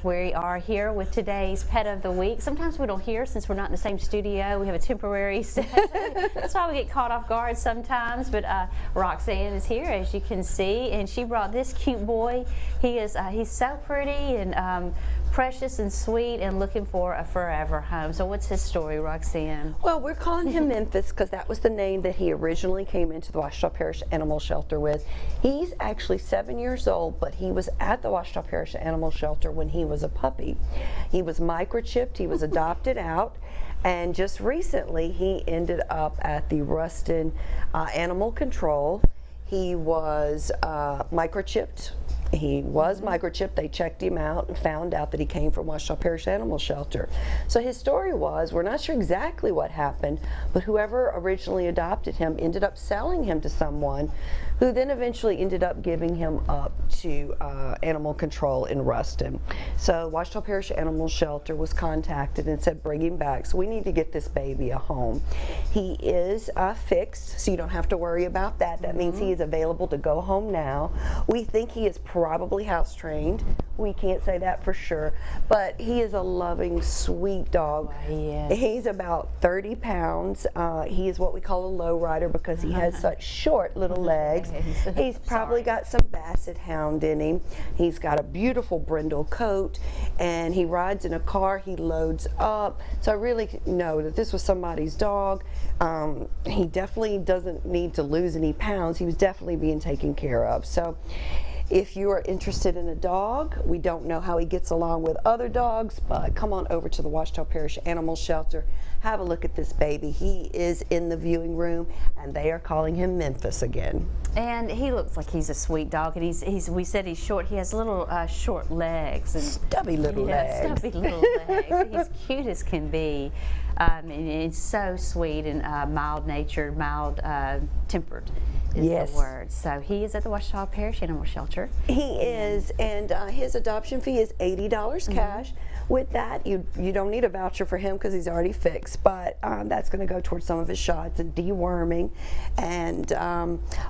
We are here with today's Pet of the Week. Sometimes we don't hear since we're not in the same studio. We have a temporary set. That's why we get caught off guard sometimes. But Roxanne is here, as you can see, and she brought this cute boy. He's so pretty and precious and sweet and looking for a forever home. So what's his story, Roxanne? Well, we're calling him Memphis because that was the name that he originally came into the Ouachita Parish Animal Shelter with. He's actually 7 years old, but he was at the Ouachita Parish Animal Shelter when he was a puppy. He was microchipped, he was adopted out, and just recently he ended up at the Ruston Animal Control. He was microchipped. He was microchipped. They checked him out and found out that he came from Ouachita Parish Animal Shelter. So his story was, we're not sure exactly what happened, but whoever originally adopted him ended up selling him to someone who then eventually ended up giving him up to Animal Control in Ruston. So Ouachita Parish Animal Shelter was contacted and said, bring him back. So we need to get this baby a home. He is fixed, so you don't have to worry about that. That means he is available to go home now. We think he is probably house trained. We can't say that for sure, but he is a loving, sweet dog. He's about 30 pounds. He is what we call a low rider because he has such short little legs. He's probably got some Basset Hound in him. He's got a beautiful brindle coat, and he rides in a car. He loads up. So I really know that this was somebody's dog. He definitely doesn't need to lose any pounds. He was definitely being taken care of. So if you are interested in a dog, we don't know how he gets along with other dogs, but come on over to the Ouachita Parish Animal Shelter. Have a look at this baby. He is in the viewing room, and they are calling him Memphis again. And he looks like he's a sweet dog, and we said he's short. He has little short legs. And stubby little legs. Stubby little legs. He's cute as can be. And it's so sweet and mild-natured, mild-tempered is the word. So he is at the Ouachita Parish Animal Shelter. He is, and his adoption fee is $80 cash. With that, you don't need a voucher for him because he's already fixed, but that's going to go towards some of his shots and deworming. And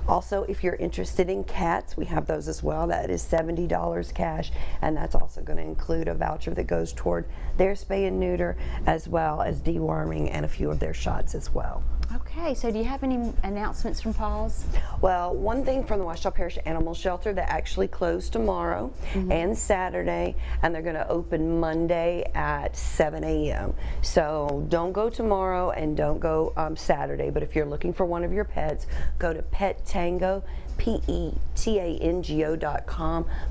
also, if you're interested in cats, we have those as well. That is $70 cash, and that's also going to include a voucher that goes toward their spay and neuter, as well as deworming and a few of their shots as well. Okay, so do you have any announcements from PAWS? Well, one thing from the Ouachita Parish Animal Shelter, they actually closed tomorrow and Saturday, and they're going to open Monday at 7 a.m. So don't go tomorrow and don't go Saturday, but if you're looking for one of your pets, go to PetTango, PETANGO.com,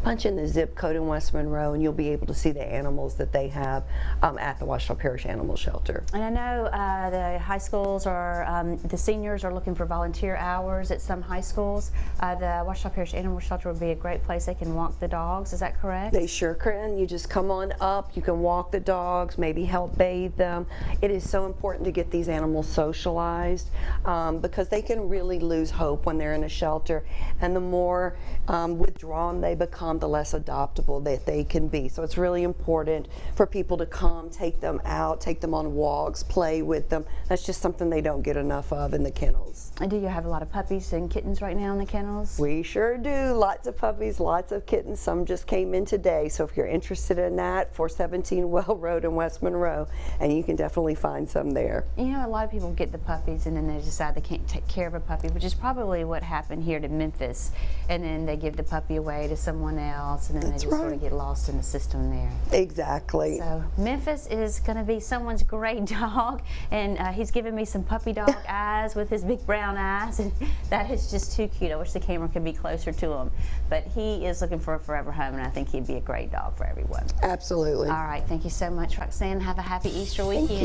punch in the zip code in West Monroe, and you'll be able to see the animals that they have at the Ouachita Parish Animal Shelter. And I know the high schools are, the seniors are looking for volunteer hours at some high schools. The Ouachita Parish Animal Shelter would be a great place. They can walk the dogs, is that correct? They sure can. You just come on up, you can walk the dogs, maybe help bathe them. It is so important to get these animals socialized because they can really lose hope when they're in a shelter. And the more withdrawn they become, the less adoptable that they can be. So it's really important for people to come, take them out, take them on walks, play with them. That's just something they don't get enough of in the kennels. And do you have a lot of puppies and kittens right now in the kennels? We sure do. Lots of puppies, lots of kittens. Some just came in today. So if you're interested in that, 417 Well Road in West Monroe, and you can definitely find some there. You know, a lot of people get the puppies and then they decide they can't take care of a puppy, which is probably what happened here to Memphis. And then they give the puppy away to someone else, and then they just sort of get lost in the system there. Exactly. So Memphis is going to be someone's great dog, and he's giving me some puppy dog eyes with his big brown eyes, and that is just too cute. I wish the camera could be closer to him. But he is looking for a forever home, and I think he'd be a great dog for everyone. Absolutely. All right. Thank you so much, Roxanne. Have a happy Easter weekend.